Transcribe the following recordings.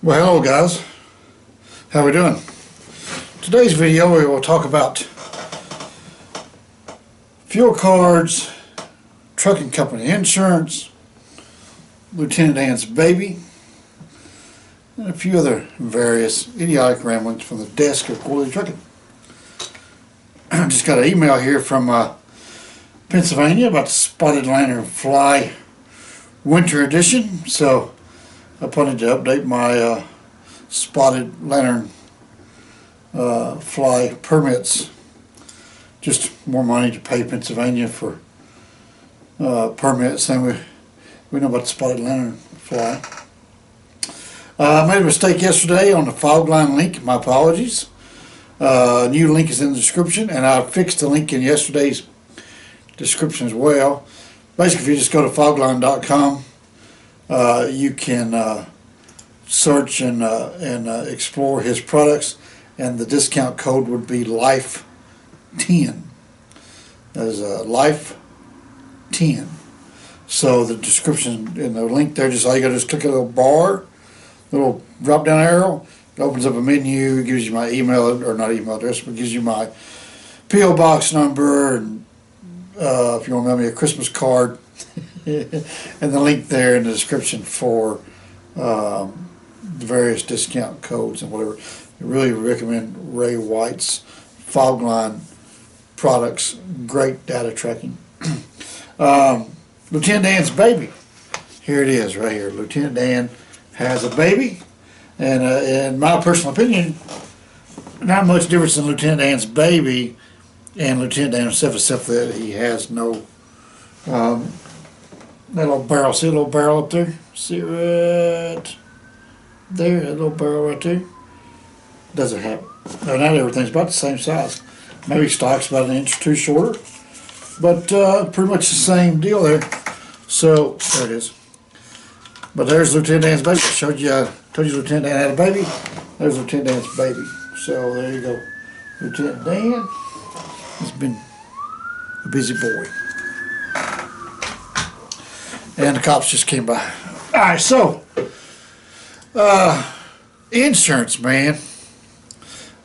Well, hello guys, how we doing? Today's video we will talk about fuel cards, trucking company insurance, Lieutenant Dan's baby, and a few other various idiotic ramblings from the desk of Quarterly Trucking. I just got an email here from Pennsylvania about the Spotted Lantern Fly Winter Edition, so I wanted to update my Spotted Lantern Fly permits. Just more money to pay Pennsylvania for permits than we know about the Spotted Lantern Fly. I made a mistake yesterday on the fog line link. My apologies. New link is in the description, and I fixed the link in yesterday's description as well. Basically, if you just go to fogline.com, you can search and explore his products, and the discount code would be LIFE10. That is LIFE10. So the description in the link there, just all you got to do is click a little bar, little drop down arrow. It opens up a menu, gives you my email, or not email address, but gives you my P.O. box number, and if you want to mail me a Christmas card, and the link there in the description for the various discount codes and whatever. I really recommend Ray White's fog line products. Great data tracking. Lieutenant Dan's baby. Here it is right here. Lieutenant Dan has a baby, and in my personal opinion, not much difference in Lieutenant Dan's baby and Lieutenant Dan himself, except that he has no that little barrel. See a little barrel up there? See it right there? That little barrel right there? Doesn't have it. No, not everything's about the same size. Maybe stock's about an inch or two shorter, but pretty much the same deal there. So there it is. But there's Lieutenant Dan's baby. I showed you. Told you Lieutenant Dan had a baby. There's Lieutenant Dan's baby. So there you go. Lieutenant Dan has been a busy boy. And the cops just came by. Alright, so insurance, man.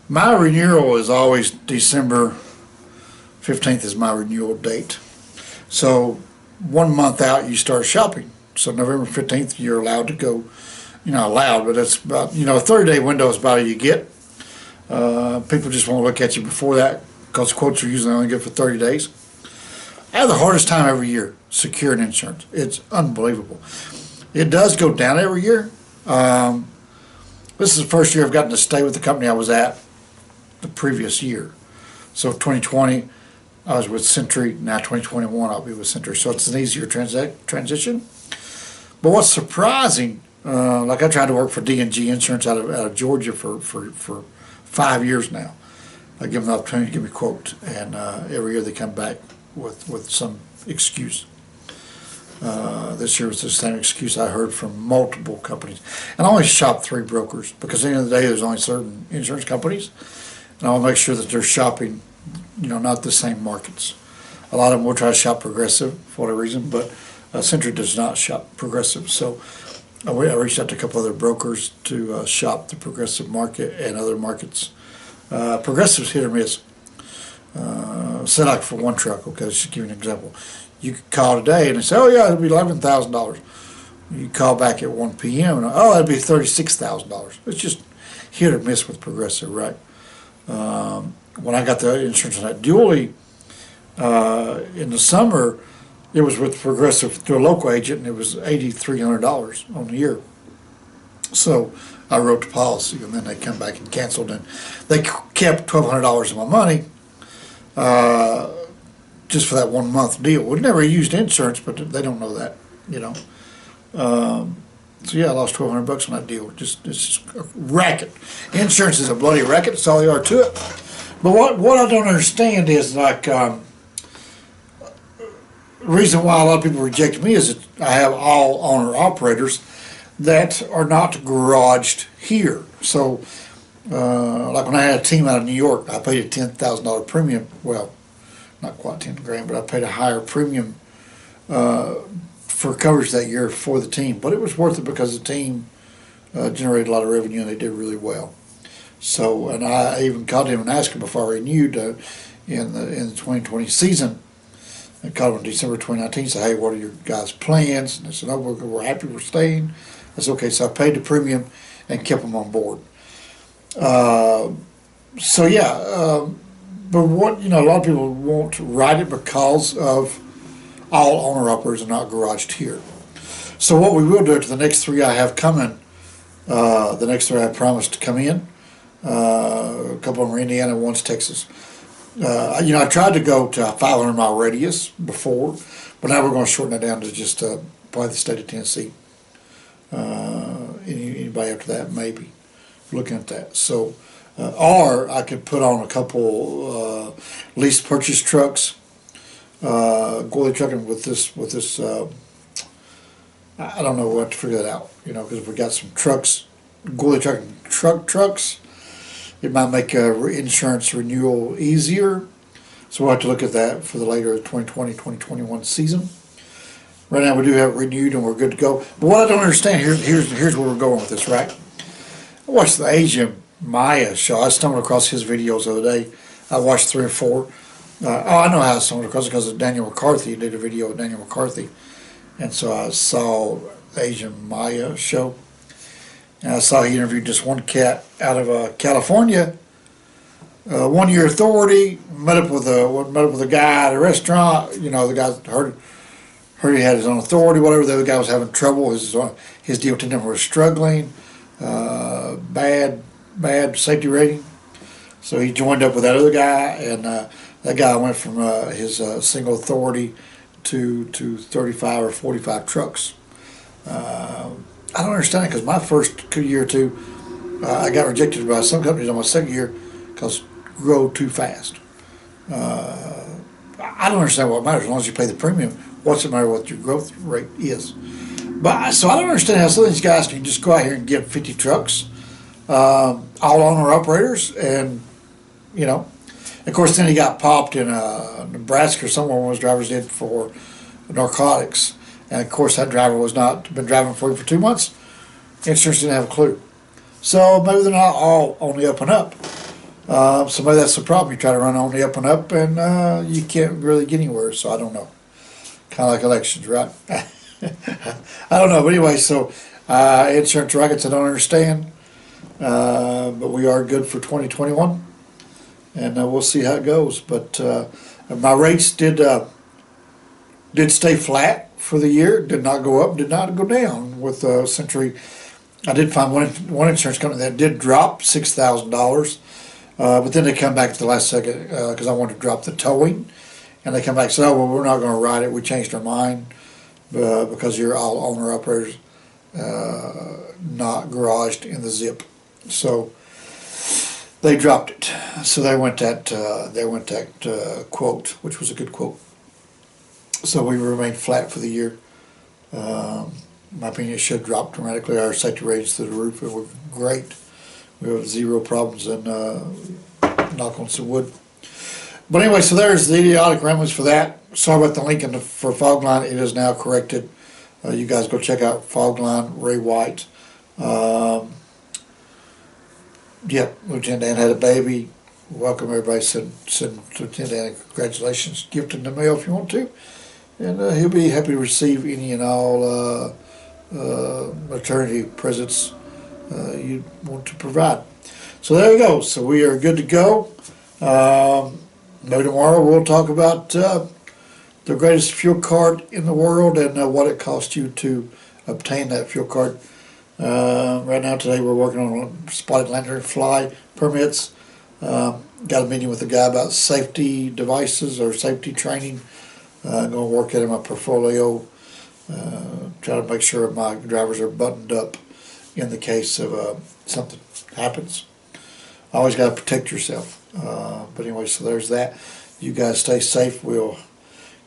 My renewal is always December 15th is my renewal date. So 1 month out you start shopping. So November 15th you're allowed to go. You're not allowed, but it's about, a 30-day window is about all you get. People just won't look at you before that because quotes are usually only good for 30 days. I have the hardest time every year securing insurance. It's unbelievable. It does go down every year. This is the first year I've gotten to stay with the company I was at the previous year. So 2020 I was with Century. Now 2021 I'll be with Century. So it's an easier transition. But what's surprising, like I tried to work for D&G Insurance out of Georgia for 5 years now. I give them the opportunity to give me a quote, and every year they come back with some excuse. This year was the same excuse I heard from multiple companies. And I only shop 3 brokers because at the end of the day there's only certain insurance companies, and I'll make sure that they're shopping, not the same markets. A lot of them will try to shop Progressive for whatever reason, but Century does not shop Progressive. So I reached out to a couple other brokers to shop the Progressive market and other markets. Progressive's hit or miss. Say like for one truck, okay, let's just give you an example. You could call today and they say, oh yeah, it'll be $11,000. You call back at 1 p.m. and oh, that'd be $36,000. It's just hit or miss with Progressive, right? When I got the insurance on that dually in the summer, it was with Progressive through a local agent, and it was $8,300 on the year. So I wrote the policy, and then they come back and canceled, and they kept $1,200 of my money just for that 1 month deal. We never used insurance, but they don't know that, So yeah, I lost $1,200 on that deal. It's just a racket. Insurance is a bloody racket. That's all there are to it. But what I don't understand is like. The reason why a lot of people reject me is that I have all owner-operators that are not garaged here. So, like when I had a team out of New York, I paid a $10,000 premium. Well, not quite 10 grand, but I paid a higher premium for coverage that year for the team. But it was worth it because the team generated a lot of revenue, and they did really well. So, and I even called him and asked him before I renewed in the 2020 season. I called him in December 2019, said, hey, what are your guys' plans? And they said, oh, we're happy we're staying. I said, okay, so I paid the premium and kept them on board. So yeah, but what, a lot of people won't ride it because of all owner-operators are not garaged here. So what we will do to the next three I have coming, the next three I promised to come in, a couple of them are Indiana, one's Texas. I tried to go to a 500-mile radius before, but now we're going to shorten that down to just probably the state of Tennessee. Anybody after that, maybe, looking at that. So, or I could put on a couple lease purchase trucks, goalie trucking with this. I don't know what to figure that out, because if we got some trucks, goalie trucking trucks, it might make insurance renewal easier. So we'll have to look at that for the later 2020-2021 season. Right now we do have it renewed and we're good to go. But what I don't understand, here's where we're going with this, right? I watched the Asian Maya show. I stumbled across his videos the other day. I watched 3 or 4. I know how I stumbled across it because of Daniel McCarthy. He did a video with Daniel McCarthy. And so I saw the Asian Maya show. And I saw he interviewed this one cat out of California. 1 year authority, met up with a guy at a restaurant. The guy heard he had his own authority, whatever. The other guy was having trouble. His DOT number was struggling. Bad safety rating. So he joined up with that other guy, and that guy went from his single authority to 35 or 45 trucks. I don't understand it because my first year or two, I got rejected by some companies on my second year because grow too fast. I don't understand what matters as long as you pay the premium. What's it matter what your growth rate is? But so I don't understand how some of these guys can just go out here and get 50 trucks, all owner operators, and of course then he got popped in Nebraska or somewhere one of his drivers did for narcotics, and of course that driver was not been driving for him for 2 months. Insurance didn't have a clue. So maybe they're not all on the up and up. So maybe that's the problem. You try to run on the up and up, and you can't really get anywhere. So I don't know. Kind of like elections, right? I don't know. But anyway, so insurance rackets I don't understand. But we are good for 2021. And we'll see how it goes. But my rates did stay flat for the year. Did not go up, did not go down with Century. I did find one insurance company that did drop $6,000. But then they come back at the last second because I wanted to drop the towing. And they come back and say, oh, well, we're not going to ride it. We changed our mind because you're all owner-operators not garaged in the zip. So they dropped it. So they went that quote, which was a good quote. So we remained flat for the year. My opinion, it should drop dramatically. Our safety ratings through the roof. It was great. We have 0 problems, and knock on some wood. But anyway, so there's the idiotic ramblings for that. Sorry about the link for Fogline. It is now corrected. You guys go check out Fogline, Ray White. Yep, Lieutenant Dan had a baby. Welcome everybody. Send Lieutenant Dan congratulations. Gift in the mail if you want to. And he'll be happy to receive any and all maternity presents you want to provide. So there you go. So we are good to go. Maybe tomorrow we'll talk about the greatest fuel card in the world and what it costs you to obtain that fuel card. Right now, today, we're working on spotted lantern fly permits. Got a meeting with a guy about safety devices or safety training. I'm going to work at my portfolio, try to make sure my drivers are buttoned up in the case of something happens. Always got to protect yourself. But anyway, so there's that. You guys stay safe. We'll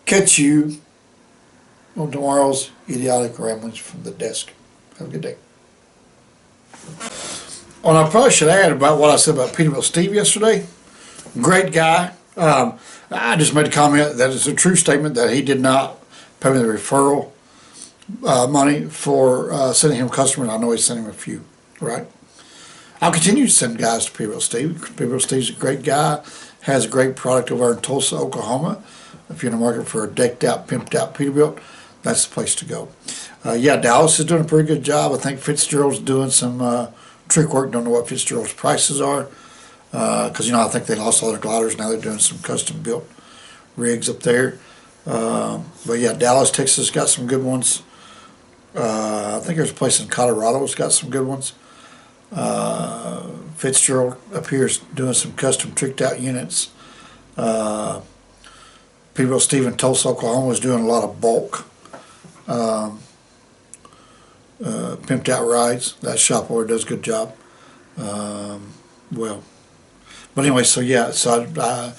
catch you on tomorrow's Idiotic Ramblings from the Desk. Have a good day. And I probably should add about what I said about Peterbilt Steve yesterday. Great guy. I just made a comment that it's a true statement that he did not pay me the referral money for sending him customers. I know he sent him a few. right? I'll continue to send guys to Peterbilt Steve. Peterbilt Steve's a great guy, has a great product over in Tulsa, Oklahoma. If you're in the market for a decked out, pimped out Peterbilt, that's the place to go. Yeah, Dallas is doing a pretty good job. I think Fitzgerald's doing some trick work. Don't know what Fitzgerald's prices are, because I think they lost all their gliders. Now they're doing some custom built rigs up there. But yeah, Dallas, Texas got some good ones. I think there's a place in Colorado that's got some good ones. Fitzgerald up here is doing some custom tricked out units. Peterbilt Steve in Tulsa, Oklahoma is doing a lot of bulk pimped out rides. That shop owner does a good job. Well, but anyway, so yeah, so I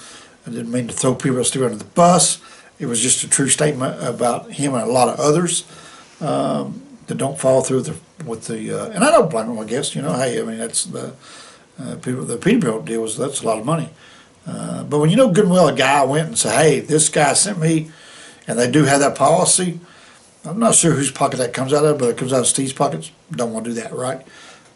didn't mean to throw Peterbilt Steve under the bus. It was just a true statement about him and a lot of others that don't follow through with the and I don't blame them, I guess. Hey, I mean, that's the Peterbilt deal that's a lot of money. But when you know good and well a guy went and said, hey, this guy sent me, and they do have that policy, I'm not sure whose pocket that comes out of, but it comes out of Steve's pockets. Don't want to do that, right?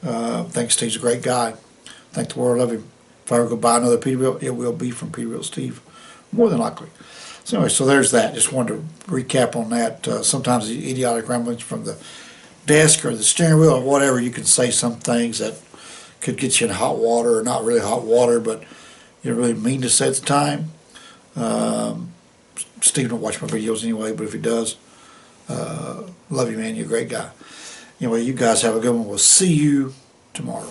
I think Steve's a great guy. I think the world of him. If I ever go buy another Peterbilt, it will be from Peterbilt Steve, more than likely. So anyway, so there's that. Just wanted to recap on that. Sometimes the idiotic ramblings from the desk or the steering wheel or whatever, you can say some things that could get you in hot water, or not really hot water, but you don't really mean to say at the time. Steve don't watch my videos anyway, but if he does, love you, man. You're a great guy. Anyway, you guys have a good one. We'll see you tomorrow.